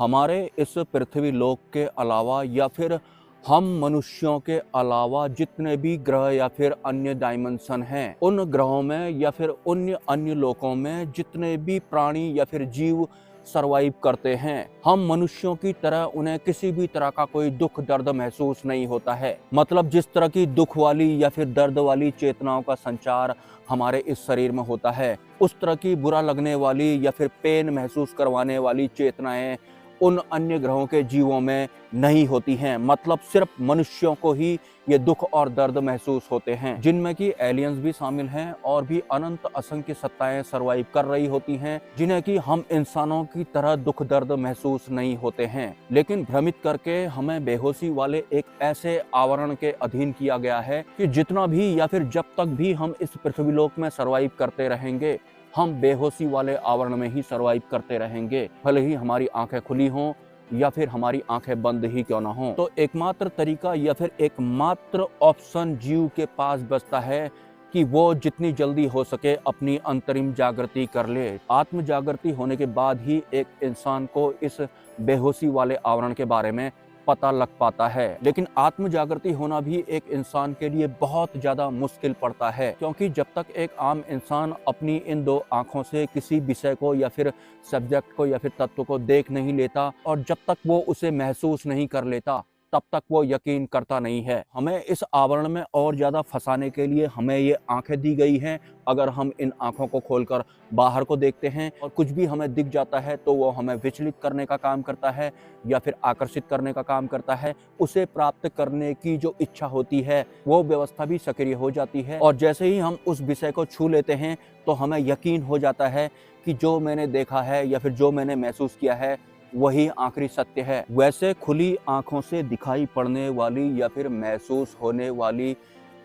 हमारे इस पृथ्वी लोक के अलावा या फिर हम मनुष्यों के अलावा जितने भी ग्रह या फिर अन्य डायमेंशन हैं, उन ग्रहों में या फिर उन अन्य लोकों में जितने भी प्राणी या फिर जीव सरवाइव करते हैं, हम मनुष्यों की तरह उन्हें किसी भी तरह का कोई दुख दर्द महसूस नहीं होता है। मतलब जिस तरह की दुख वाली या फिर दर्द वाली चेतनाओं का संचार हमारे इस शरीर में होता है, उस तरह की बुरा लगने वाली या फिर पेन महसूस करवाने वाली चेतनाएं उन अन्य ग्रहों के जीवों में नहीं होती हैं। मतलब सिर्फ मनुष्यों को ही ये दुख और दर्द महसूस होते हैं, जिनमें कि एलियंस भी शामिल हैं और भी अनंत असंख्य सत्ताएं सरवाइव कर रही होती हैं, जिन्हें कि हम इंसानों की तरह दुख दर्द महसूस नहीं होते हैं। लेकिन भ्रमित करके हमें बेहोशी वाले एक ऐसे आवरण के अधीन किया गया है कि जितना भी या फिर जब तक भी हम इस पृथ्वीलोक में सरवाइव करते रहेंगे, हम बेहोशी वाले आवरण में ही सरवाइव करते रहेंगे, भले ही हमारी आंखें खुली हों या फिर हमारी आंखें बंद ही क्यों ना हो। तो एकमात्र तरीका या फिर एकमात्र ऑप्शन जीव के पास बचता है कि वो जितनी जल्दी हो सके अपनी अंतरिम जागृति कर ले। आत्म जागृति होने के बाद ही एक इंसान को इस बेहोशी वाले आवरण के बारे में पता लग पाता है। लेकिन आत्म जागृति होना भी एक इंसान के लिए बहुत ज्यादा मुश्किल पड़ता है, क्योंकि जब तक एक आम इंसान अपनी इन दो आंखों से किसी विषय को या फिर सब्जेक्ट को या फिर तत्व को देख नहीं लेता और जब तक वो उसे महसूस नहीं कर लेता, तब तक वो यकीन करता नहीं है। हमें इस आवरण में और ज़्यादा फंसाने के लिए हमें ये आंखें दी गई हैं। अगर हम इन आंखों को खोलकर बाहर को देखते हैं और कुछ भी हमें दिख जाता है तो वो हमें विचलित करने का काम करता है या फिर आकर्षित करने का काम करता है। उसे प्राप्त करने की जो इच्छा होती है वो व्यवस्था भी सक्रिय हो जाती है, और जैसे ही हम उस विषय को छू लेते हैं तो हमें यकीन हो जाता है कि जो मैंने देखा है या फिर जो मैंने महसूस किया है वही आखिरी सत्य है। वैसे खुली आंखों से दिखाई पड़ने वाली या फिर महसूस होने वाली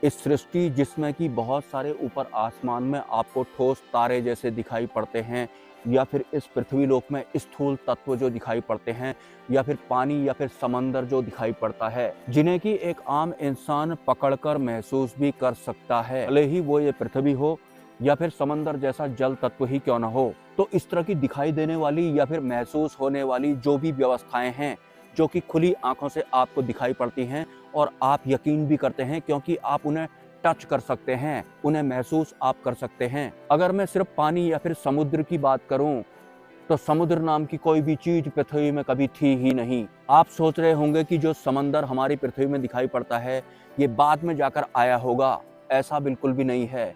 इस सृष्टि, जिसमें कि बहुत सारे ऊपर आसमान में आपको ठोस तारे जैसे दिखाई पड़ते हैं, या फिर इस पृथ्वी लोक में स्थूल तत्व जो दिखाई पड़ते हैं, या फिर पानी या फिर समंदर जो दिखाई पड़ता है, जिन्हें कि एक आम इंसान पकड़कर महसूस भी कर सकता है, भले ही वो ये पृथ्वी हो या फिर समंदर जैसा जल तत्व ही क्यों ना हो। तो इस तरह की दिखाई देने वाली या फिर महसूस होने वाली जो भी व्यवस्थाएं हैं, जो कि खुली आंखों से आपको दिखाई पड़ती हैं और आप यकीन भी करते हैं क्योंकि आप उन्हें टच कर सकते हैं, उन्हें महसूस आप कर सकते हैं। अगर मैं सिर्फ पानी या फिर समुद्र की बात करूं, तो समुद्र नाम की कोई भी चीज पृथ्वी में कभी थी ही नहीं। आप सोच रहे होंगे कि जो समंदर हमारी पृथ्वी में दिखाई पड़ता है ये बाद में जाकर आया होगा। ऐसा बिल्कुल भी नहीं है।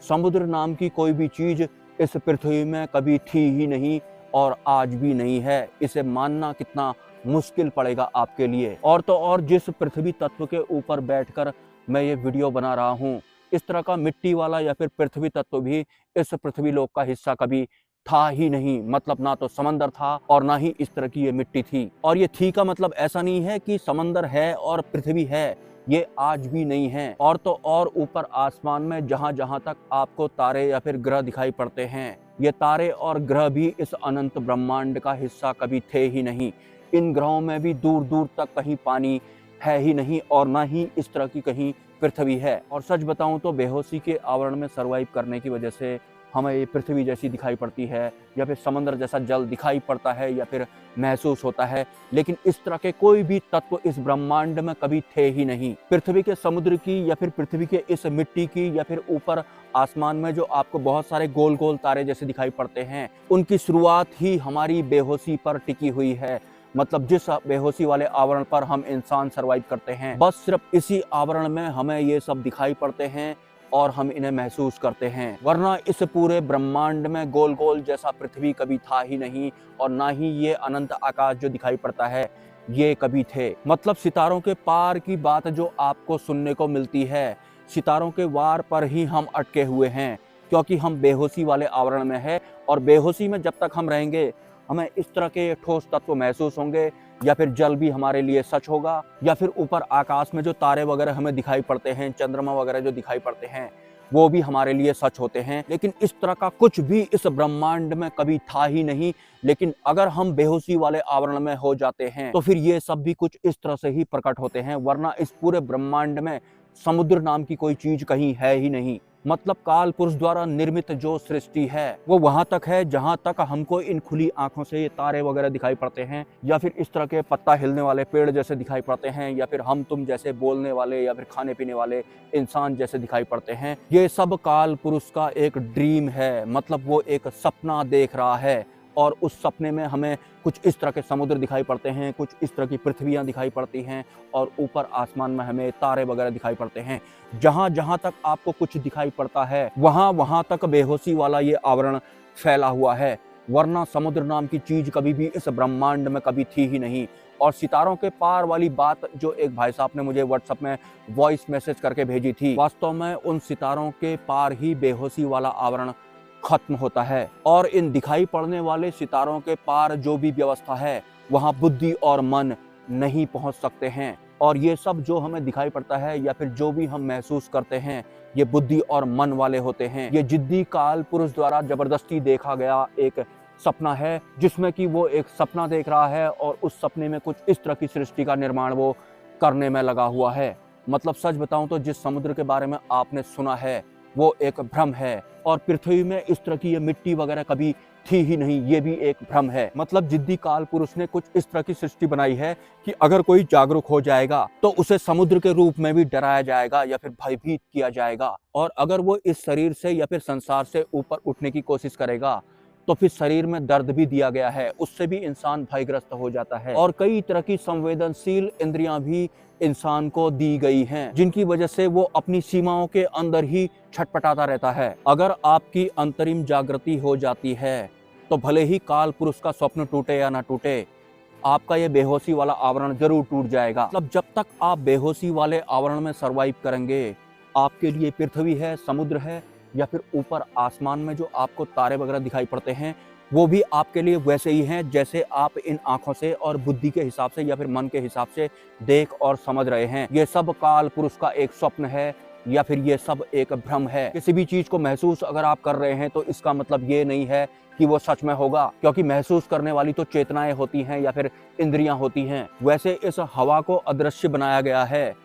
समुद्र नाम की कोई भी चीज इस पृथ्वी में कभी थी ही नहीं और आज भी नहीं है। इसे मानना कितना मुश्किल पड़ेगा आपके लिए। और तो और जिस पृथ्वी तत्व के ऊपर बैठकर मैं ये वीडियो बना रहा हूँ, इस तरह का मिट्टी वाला या फिर पृथ्वी तत्व भी इस पृथ्वी लोक का हिस्सा कभी था ही नहीं। मतलब ना तो समंदर था और ना ही इस तरह की ये मिट्टी थी। और ये थी का मतलब ऐसा नहीं है कि समंदर है और पृथ्वी है, ये आज भी नहीं है। और तो और ऊपर आसमान में जहां जहां तक आपको तारे या फिर ग्रह दिखाई पड़ते हैं, ये तारे और ग्रह भी इस अनंत ब्रह्मांड का हिस्सा कभी थे ही नहीं। इन ग्रहों में भी दूर दूर तक कहीं पानी है ही नहीं और ना ही इस तरह की कहीं पृथ्वी है। और सच बताऊं तो बेहोशी के आवरण में सरवाइव करने की वजह से हमें ये पृथ्वी जैसी दिखाई पड़ती है या फिर समंदर जैसा जल दिखाई पड़ता है या फिर महसूस होता है, लेकिन इस तरह के कोई भी तत्व इस ब्रह्मांड में कभी थे ही नहीं। पृथ्वी के समुद्र की या फिर पृथ्वी के इस मिट्टी की या फिर ऊपर आसमान में जो आपको बहुत सारे गोल गोल तारे जैसे दिखाई पड़ते हैं, उनकी शुरुआत ही हमारी बेहोशी पर टिकी हुई है। मतलब जिस बेहोशी वाले आवरण पर हम इंसान सरवाइव करते हैं, बस सिर्फ इसी आवरण में हमें ये सब दिखाई पड़ते हैं और हम इन्हें महसूस करते हैं। वरना इस पूरे ब्रह्मांड में गोल गोल जैसा पृथ्वी कभी था ही नहीं और ना ही ये अनंत आकाश जो दिखाई पड़ता है ये कभी थे। मतलब सितारों के पार की बात जो आपको सुनने को मिलती है, सितारों के वार पर ही हम अटके हुए हैं, क्योंकि हम बेहोशी वाले आवरण में है। और बेहोशी में जब तक हम रहेंगे हमें इस तरह के ठोस तत्व महसूस होंगे, या फिर जल भी हमारे लिए सच होगा, या फिर ऊपर आकाश में जो तारे वगैरह हमें दिखाई पड़ते हैं, चंद्रमा वगैरह जो दिखाई पड़ते हैं, वो भी हमारे लिए सच होते हैं। लेकिन इस तरह का कुछ भी इस ब्रह्मांड में कभी था ही नहीं। लेकिन अगर हम बेहोशी वाले आवरण में हो जाते हैं तो फिर ये सब भी कुछ इस तरह से ही प्रकट होते हैं। वरना इस पूरे ब्रह्मांड में समुद्र नाम की कोई चीज कहीं है ही नहीं। मतलब काल पुरुष द्वारा निर्मित जो सृष्टि है वो वहां तक है जहां तक हमको इन खुली आंखों से ये तारे वगैरह दिखाई पड़ते हैं, या फिर इस तरह के पत्ता हिलने वाले पेड़ जैसे दिखाई पड़ते हैं, या फिर हम तुम जैसे बोलने वाले या फिर खाने पीने वाले इंसान जैसे दिखाई पड़ते हैं। ये सब काल पुरुष का एक ड्रीम है, मतलब वो एक सपना देख रहा है और उस सपने में हमें कुछ इस तरह के समुद्र दिखाई पड़ते हैं, कुछ इस तरह की पृथ्वियाँ दिखाई पड़ती हैं और ऊपर आसमान में हमें तारे वगैरह दिखाई पड़ते हैं। जहाँ जहाँ तक आपको कुछ दिखाई पड़ता है वहाँ वहाँ तक बेहोशी वाला ये आवरण फैला हुआ है, वरना समुद्र नाम की चीज कभी भी इस ब्रह्मांड में कभी थी ही नहीं। और सितारों के पार वाली बात जो एक भाई साहब ने मुझे व्हाट्सएप में वॉइस मैसेज करके भेजी थी, वास्तव में उन सितारों के पार ही बेहोशी वाला आवरण खत्म होता है और इन दिखाई पड़ने वाले सितारों के पार जो भी व्यवस्था है वहाँ बुद्धि और मन नहीं पहुँच सकते हैं। और ये सब जो हमें दिखाई पड़ता है या फिर जो भी हम महसूस करते हैं ये बुद्धि और मन वाले होते हैं। ये जिद्दी काल पुरुष द्वारा जबरदस्ती देखा गया एक सपना है, जिसमें कि वो एक सपना देख रहा है और उस सपने में कुछ इस तरह की सृष्टि का निर्माण वो करने में लगा हुआ है। मतलब सच बताऊं तो जिस समुद्र के बारे में आपने सुना है वो एक भ्रम है और पृथ्वी में इस तरह की ये मिट्टी वगैरह कभी थी ही नहीं, ये भी एक भ्रम है। मतलब जिद्दी काल पुरुष ने कुछ इस तरह की सृष्टि बनाई है कि अगर कोई जागरूक हो जाएगा तो उसे समुद्र के रूप में भी डराया जाएगा या फिर भयभीत किया जाएगा, और अगर वो इस शरीर से या फिर संसार से ऊपर उठने की कोशिश करेगा तो फिर शरीर में दर्द भी दिया गया है, उससे भी इंसान भयग्रस्त हो जाता है। और कई तरह की संवेदनशील इंद्रियां भी इंसान को दी गई हैं, जिनकी वजह से वो अपनी सीमाओं के अंदर ही छटपटाता रहता है। अगर आपकी अंतरिम जागृति हो जाती है तो भले ही काल पुरुष का स्वप्न टूटे या ना टूटे, आपका ये बेहोशी वाला आवरण जरूर टूट जाएगा। मतलब जब तक आप बेहोशी वाले आवरण में सर्वाइव करेंगे, आपके लिए पृथ्वी है, समुद्र है, या फिर ऊपर आसमान में जो आपको तारे वगैरह दिखाई पड़ते हैं वो भी आपके लिए वैसे ही हैं जैसे आप इन आंखों से और बुद्धि के हिसाब से या फिर मन के हिसाब से देख और समझ रहे हैं। ये सब काल पुरुष का एक स्वप्न है या फिर ये सब एक भ्रम है। किसी भी चीज को महसूस अगर आप कर रहे हैं तो इसका मतलब ये नहीं है कि वो सच में होगा, क्योंकि महसूस करने वाली तो चेतनाएं होती हैं या फिर इंद्रियां होती हैं। वैसे इस हवा को अदृश्य बनाया गया है,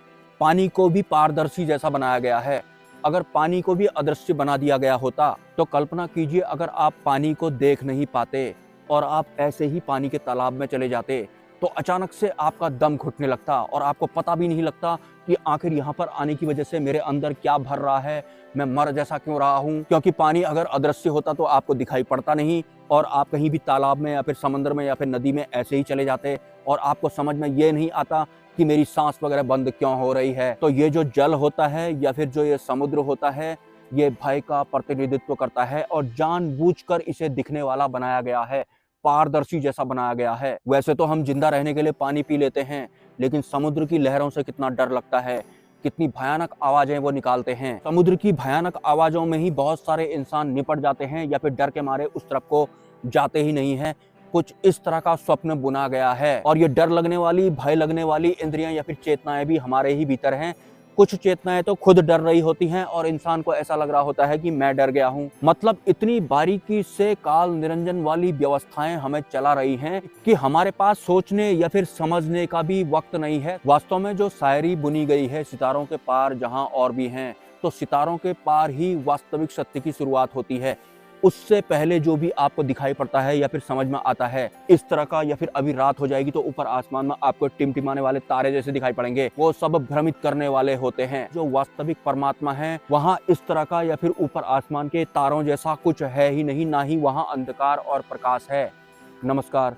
पानी को भी पारदर्शी जैसा बनाया गया है। अगर पानी को भी अदृश्य बना दिया गया होता तो कल्पना कीजिए अगर आप पानी को देख नहीं पाते और आप ऐसे ही पानी के तालाब में चले जाते तो अचानक से आपका दम घुटने लगता और आपको पता भी नहीं लगता कि आखिर यहाँ पर आने की वजह से मेरे अंदर क्या भर रहा है, मैं मर जैसा क्यों रहा हूँ। क्योंकि पानी अगर अदृश्य होता तो आपको दिखाई पड़ता नहीं और आप कहीं भी तालाब में या फिर समंदर में या फिर नदी में ऐसे ही चले जाते और आपको समझ में ये नहीं आता कि मेरी सांस वगैरह बंद क्यों हो रही है। तो ये जो जल होता है या फिर जो ये समुद्र होता है ये भय का प्रतिनिधित्व करता है और जानबूझकर इसे दिखने वाला बनाया गया है, पारदर्शी जैसा बनाया गया है। वैसे तो हम जिंदा रहने के लिए पानी पी लेते हैं, लेकिन समुद्र की लहरों से कितना डर लगता है, कितनी भयानक आवाजें वो निकालते हैं। समुद्र की भयानक आवाजों में ही बहुत सारे इंसान निपट जाते हैं या फिर डर के मारे उस तरफ को जाते ही नहीं है। कुछ इस तरह का स्वप्न बुना गया है और ये डर लगने वाली, भय लगने वाली इंद्रियां या फिर चेतनाएं भी हमारे ही भीतर हैं। कुछ चेतनाएं तो खुद डर रही होती हैं और इंसान को ऐसा लग रहा होता है कि मैं डर गया हूं। मतलब इतनी बारीकी से काल निरंजन वाली व्यवस्थाएं हमें चला रही हैं कि हमारे पास सोचने या फिर समझने का भी वक्त नहीं है। वास्तव में जो शायरी बुनी गई है सितारों के पार जहां और भी हैं, तो सितारों के पार ही वास्तविक सत्य की शुरुआत होती है। उससे पहले जो भी आपको दिखाई पड़ता है या फिर समझ में आता है इस तरह का, या फिर अभी रात हो जाएगी तो ऊपर आसमान में आपको टिमटिमाने वाले तारे जैसे दिखाई पड़ेंगे, वो सब भ्रमित करने वाले होते हैं। जो वास्तविक परमात्मा है वहाँ इस तरह का या फिर ऊपर आसमान के तारों जैसा कुछ है ही नहीं, ना ही वहाँ अंधकार और प्रकाश है। नमस्कार।